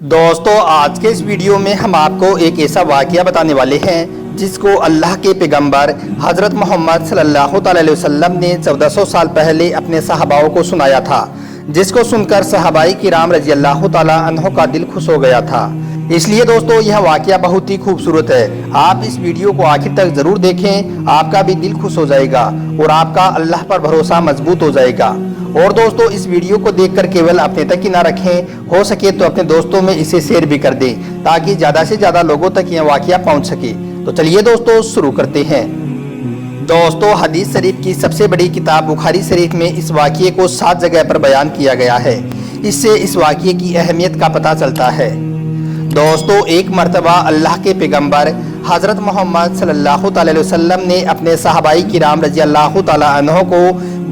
दोस्तों आज के इस वीडियो में हम आपको एक ऐसा वाक़या बताने वाले हैं जिसको अल्लाह के पैगंबर हज़रत मोहम्मद सल्लल्लाहु अलैहि वसल्लम ने 1400 साल पहले अपने सहाबाओं को सुनाया था, जिसको सुनकर सहाबाई किराम रज़ी अल्लाह तआला अन्हों का दिल खुश हो गया था। इसलिए दोस्तों यह वाक़या बहुत ही खूबसूरत है। आप इस वीडियो को आखिर तक ज़रूर देखें, आपका भी दिल खुश हो जाएगा और आपका अल्लाह पर भरोसा मजबूत हो जाएगा। और दोस्तों इस वीडियो को देखकर केवल अपने तक ही ना रखें, हो सके तो अपने दोस्तों में इसे शेयर भी कर दें ताकि ज़्यादा से ज़्यादा लोगों तक यह वाक़या पहुंच सके। तो चलिए दोस्तों शुरू करते हैं। दोस्तों हदीस शरीफ की सबसे बड़ी किताब बुखारी शरीफ में इस वाक़ये को 7 जगह पर बयान किया गया है। इससे इस वाक़ये की अहमियत का पता चलता है। दोस्तों एक मर्तबा अल्लाह के पैगंबर हज़रत मोहम्मद सल्लल्लाहु अलैहि वसल्लम ने अपने सहाबाई किराम रज़ी अल्लाह तआला अन्हों को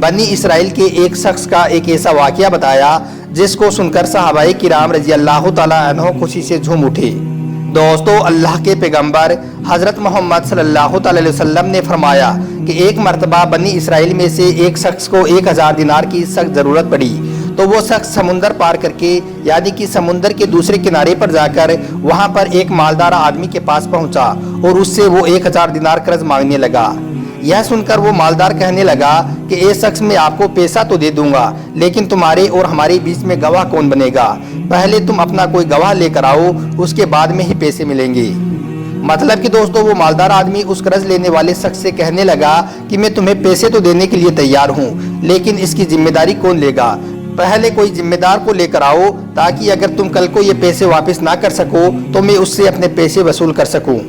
बनी इसराइल के एक शख्स का एक ऐसा वाक़या बताया जिसको सुनकर सहाबाई किराम रज़ी अल्लाह तआला अन्हों खुशी से झूम उठे। दोस्तों अल्लाह के पैगंबर हज़रत मोहम्मद सल्लल्लाहु अलैहि वसल्लम ने फरमाया कि एक मर्तबा बनी इसराइल में से एक शख्स को 1000 दिनार की सख्त ज़रूरत पड़ी, तो वो शख्स समुंदर पार करके यानी कि समुंदर के दूसरे किनारे पर जाकर वहाँ पर एक मालदार आदमी के पास पहुँचा और उससे वो 1000 दिनार कर्ज मांगने लगा। यह सुनकर वो मालदार कहने लगा कि ए शख्स मैं आपको पैसा तो दे दूंगा, लेकिन तुम्हारे और हमारे बीच में गवाह कौन बनेगा? पहले तुम अपना कोई गवाह लेकर आओ, उसके बाद में ही पैसे मिलेंगे। मतलब कि दोस्तों वो मालदार आदमी उस कर्ज लेने वाले शख्स से कहने लगा कि मैं तुम्हें पैसे तो देने के लिए तैयार हूँ, लेकिन इसकी जिम्मेदारी कौन लेगा? पहले कोई जिम्मेदार को लेकर आओ ताकि अगर तुम कल को ये पैसे वापस ना कर सको तो मैं उससे अपने पैसे वसूल कर सकूं।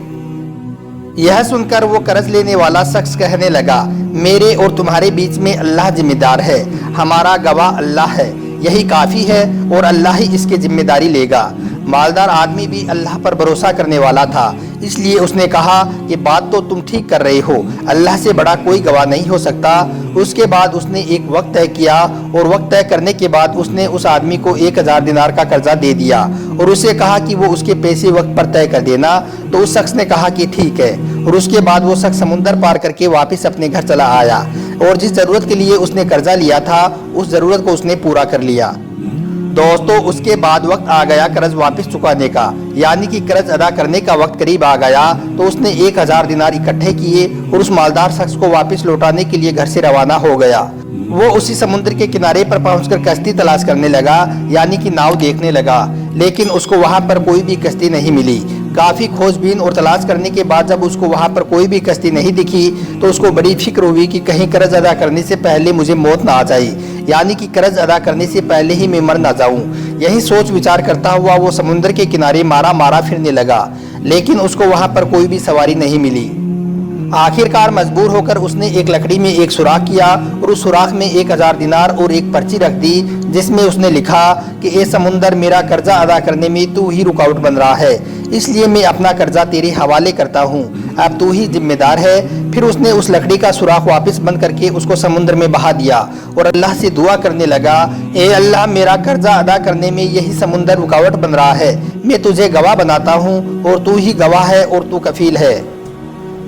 यह सुनकर वो कर्ज लेने वाला शख्स कहने लगा, मेरे और तुम्हारे बीच में अल्लाह जिम्मेदार है, हमारा गवाह अल्लाह है, यही काफ़ी है और अल्लाह ही इसकी जिम्मेदारी लेगा। मालदार आदमी भी अल्लाह पर भरोसा करने वाला था, इसलिए उसने कहा कि बात तो तुम ठीक कर रहे हो, अल्लाह से बड़ा कोई गवाह नहीं हो सकता। उसके बाद उसने एक वक्त तय किया और वक्त तय करने के बाद उसने उस आदमी को 1000 दिनार का कर्जा दे दिया और उसे कहा कि वो उसके पैसे वक्त पर तय कर देना। तो उस शख्स ने कहा कि ठीक है और उसके बाद वो शख्स समुंदर पार करके वापस अपने घर चला आया और जिस ज़रूरत के लिए उसने कर्जा लिया था उस ज़रूरत को उसने पूरा कर लिया। दोस्तों उसके बाद वक्त आ गया कर्ज वापस चुकाने का, यानी कि कर्ज अदा करने का वक्त करीब आ गया। तो उसने 1000 दिनार इकट्ठे किए और उस मालदार शख्स को वापस लौटाने के लिए घर से रवाना हो गया। वो उसी समुद्र के किनारे पर पहुंचकर कश्ती तलाश करने लगा, यानी कि नाव देखने लगा, लेकिन उसको वहां पर कोई भी कश्ती नहीं मिली। काफ़ी खोजबीन और तलाश करने के बाद जब उसको वहाँ पर कोई भी कश्ती नहीं दिखी तो उसको बड़ी फिक्र हुई कि कहीं कर्ज अदा करने से पहले मुझे मौत ना आ जाए, यानी कि कर्ज अदा करने से पहले ही मैं मर ना जाऊं। यही सोच विचार करता हुआ वो समुद्र के किनारे मारा फिरने लगा, लेकिन उसको वहाँ पर कोई भी सवारी नहीं मिली। आखिरकार मजबूर होकर उसने एक लकड़ी में एक सुराख किया और उस सुराख में 1000 दिनार और एक पर्ची रख दी जिसमें उसने लिखा कि ए समुंदर, मेरा कर्जा अदा करने में तू ही रुकावट बन रहा है, इसलिए मैं अपना कर्जा तेरे हवाले करता हूँ, अब तू ही जिम्मेदार है। फिर उसने उस लकड़ी का सुराख वापस बंद करके उसको समुद्र में बहा दिया और अल्लाह से दुआ करने लगा, ए अल्लाह, मेरा कर्जा अदा करने में यही समुंदर रुकावट बन रहा है, मैं तुझे गवाह बनाता हूँ और तू ही गवाह है और तू कफील है।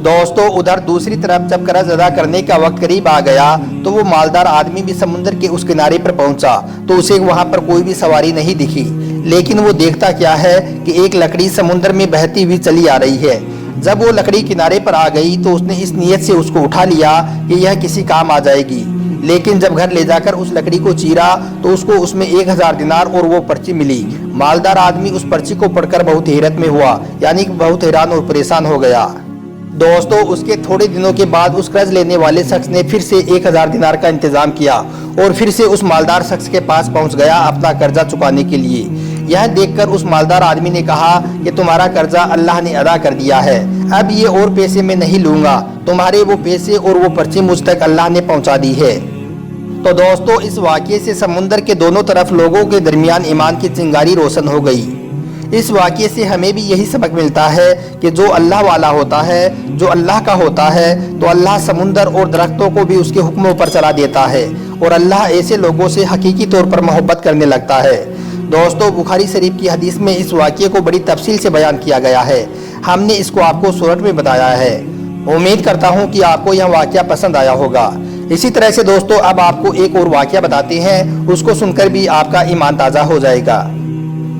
दोस्तों उधर दूसरी तरफ जब कर्ज अदा करने का वक्त करीब आ गया तो वो मालदार आदमी भी समुद्र के उस किनारे पर पहुंचा तो उसे वहां पर कोई भी सवारी नहीं दिखी, लेकिन वो देखता क्या है कि एक लकड़ी समुद्र में बहती हुई चली आ रही है। जब वो लकड़ी किनारे पर आ गई तो उसने इस नीयत से उसको उठा लिया कि यह किसी काम आ जाएगी, लेकिन जब घर ले जाकर उस लकड़ी को चीरा तो उसको उसमें 1000 दिनार और वो पर्ची मिली। मालदार आदमी उस पर्ची को पढ़कर बहुत हैरत में हुआ, यानी कि बहुत हैरान और परेशान हो गया। दोस्तों उसके थोड़े दिनों के बाद उस कर्ज लेने वाले शख्स ने फिर से 1000 दिनार का इंतजाम किया और फिर से उस मालदार शख्स के पास पहुंच गया अपना कर्जा चुकाने के लिए। यह देखकर उस मालदार आदमी ने कहा कि तुम्हारा कर्जा अल्लाह ने अदा कर दिया है, अब ये और पैसे मैं नहीं लूंगा, तुम्हारे वो पैसे और वो पर्ची मुझ तक अल्लाह ने पहुंचा दी है। तो दोस्तों इस वाक़ये से समुंदर के दोनों तरफ लोगों के दरमियान ईमान की चिंगारी रोशन हो गई। इस वाक़ये से हमें भी यही सबक मिलता है कि जो अल्लाह वाला होता है, जो अल्लाह का होता है, तो अल्लाह समुंदर और दरख्तों को भी उसके हुक्मों पर चला देता है और अल्लाह ऐसे लोगों से हकीकी तौर पर मोहब्बत करने लगता है। दोस्तों बुखारी शरीफ की हदीस में इस वाक़ये को बड़ी तफसील से बयान किया गया है। हमने इसको आपको शॉर्ट में बताया है। उम्मीद करता हूँ कि आपको यह वाक़या पसंद आया होगा। इसी तरह से दोस्तों अब आपको एक और वाक़या बताते हैं, उसको सुनकर भी आपका ईमान ताज़ा हो जाएगा।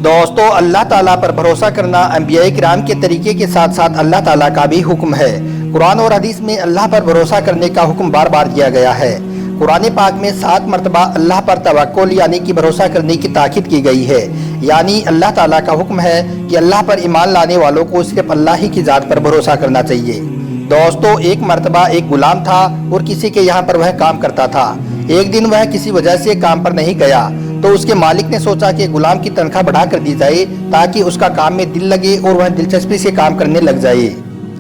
दोस्तों, अल्लाह ताला पर भरोसा करना अंबिया किराम के तरीके के साथ साथ अल्लाह ताला का भी हुक्म है। कुरान और हदीस में अल्लाह पर भरोसा करने का हुक्म बार बार दिया गया है। कुरान पाक में 7 मरतबा अल्लाह पर तवक्कुल यानी कि भरोसा करने की ताकीद की गई है। यानी अल्लाह ताला का हुक्म है कि अल्लाह पर ईमान लाने वालों को सिर्फ अल्लाह ही की ज़ात पर भरोसा करना चाहिए। दोस्तों, एक मरतबा एक गुलाम था और किसी के यहाँ पर वह काम करता था। एक दिन वह किसी वजह से काम पर नहीं गया तो उसके मालिक ने सोचा कि गुलाम की तनख्वाह बढ़ा कर दी जाए ताकि उसका काम में दिल लगे और वह दिलचस्पी से काम करने लग जाए।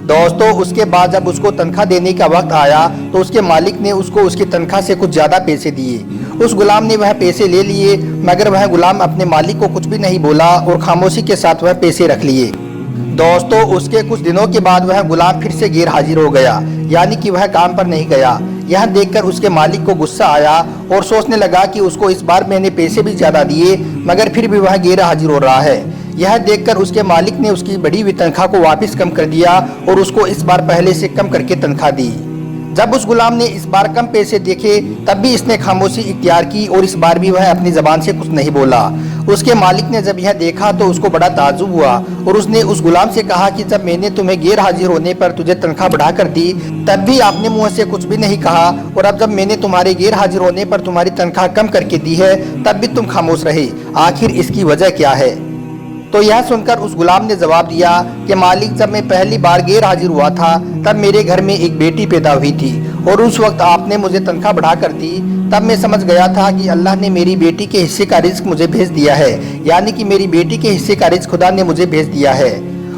दोस्तों, उसके बाद जब उसको तनख्वाह देने का वक्त आया तो उसके मालिक ने उसको उसकी तनख्वाह से कुछ ज़्यादा पैसे दिए। उस गुलाम ने वह पैसे ले लिए, मगर वह गुलाम अपने मालिक को कुछ भी नहीं बोला और खामोशी के साथ वह पैसे रख लिए। दोस्तों, उसके कुछ दिनों के बाद वह गुलाम फिर से गैर हाजिर हो गया, यानी कि वह काम पर नहीं गया। यह देखकर उसके मालिक को गुस्सा आया और सोचने लगा कि उसको इस बार मैंने पैसे भी ज़्यादा दिए मगर फिर भी वह गैर हाजिर हो रहा है। यह देखकर उसके मालिक ने उसकी बढ़ी हुई तनख्वाह को वापस कम कर दिया और उसको इस बार पहले से कम करके तनख्वाह दी। जब उस गुलाम ने इस बार कम पैसे देखे तब भी इसने खामोशी इख्तियार की और इस बार भी वह अपनी ज़बान से कुछ नहीं बोला। उसके मालिक ने जब यह देखा तो उसको बड़ा ताज्जुब हुआ और उसने उस गुलाम से कहा कि जब मैंने तुम्हें गैर हाजिर होने पर तुझे तनख्वाह बढ़ा कर दी तब भी आपने मुँह से कुछ भी नहीं कहा, और अब जब मैंने तुम्हारे गैर हाजिर होने पर तुम्हारी तनख्वाह कम करके दी है तब भी तुम खामोश रहे। आखिर इसकी वजह क्या है? तो यह सुनकर उस गुलाम ने जवाब दिया कि मालिक, जब मैं पहली बार गैर हाजिर हुआ था तब मेरे घर में एक बेटी पैदा हुई थी और उस वक्त आपने मुझे तनख्वाह बढ़ा कर दी। तब मैं समझ गया था कि अल्लाह ने मेरी बेटी के हिस्से का रिज्क मुझे भेज दिया है, यानी कि मेरी बेटी के हिस्से का रिज्क खुदा ने मुझे भेज दिया है।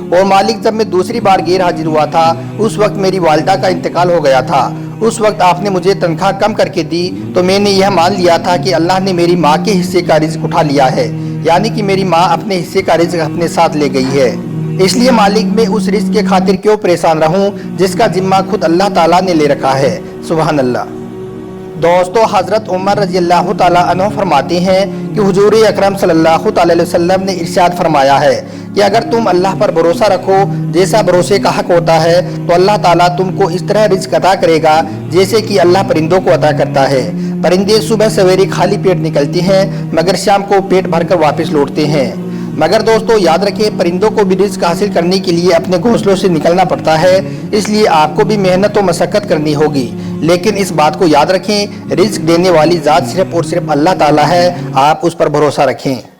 और मालिक, जब मैं दूसरी बार गैर हाजिर हुआ था उस वक्त मेरी वालिदा का इंतकाल हो गया था। उस वक्त आपने मुझे तनख्वाह कम करके दी तो मैंने यह मान लिया था कि अल्लाह ने मेरी माँ के हिस्से का रिज्क उठा लिया है, यानी कि मेरी माँ अपने हिस्से का रिज्क अपने साथ ले गई है। इसलिए मालिक, मैं उस रिज्क के खातिर क्यों परेशान रहूं जिसका जिम्मा खुद अल्लाह ताला ने ले रखा है। सुभान अल्लाह। दोस्तों, हज़रत उमर रज़ियल्लाहु ताला अन्हु फरमाते हैं कि हुजूर अकरम सल्लल्लाहु अलैहि वसल्लम ने इरशाद फरमाया है कि अगर तुम अल्लाह पर भरोसा रखो जैसा भरोसे का हक होता है तो अल्लाह ताला तुमको इस तरह रिज्क अता करेगा जैसे कि अल्लाह परिंदों को अता करता है। परिंदे सुबह सवेरे खाली पेट निकलते हैं मगर शाम को पेट भरकर वापस लौटते हैं। मगर दोस्तों, याद रखें, परिंदों को भी रिज्क हासिल करने के लिए अपने घोंसलों से निकलना पड़ता है, इसलिए आपको भी मेहनत और मशक्कत करनी होगी। लेकिन इस बात को याद रखें, रिज्क देने वाली ज़ात सिर्फ और सिर्फ अल्लाह ताला है। आप उस पर भरोसा रखें।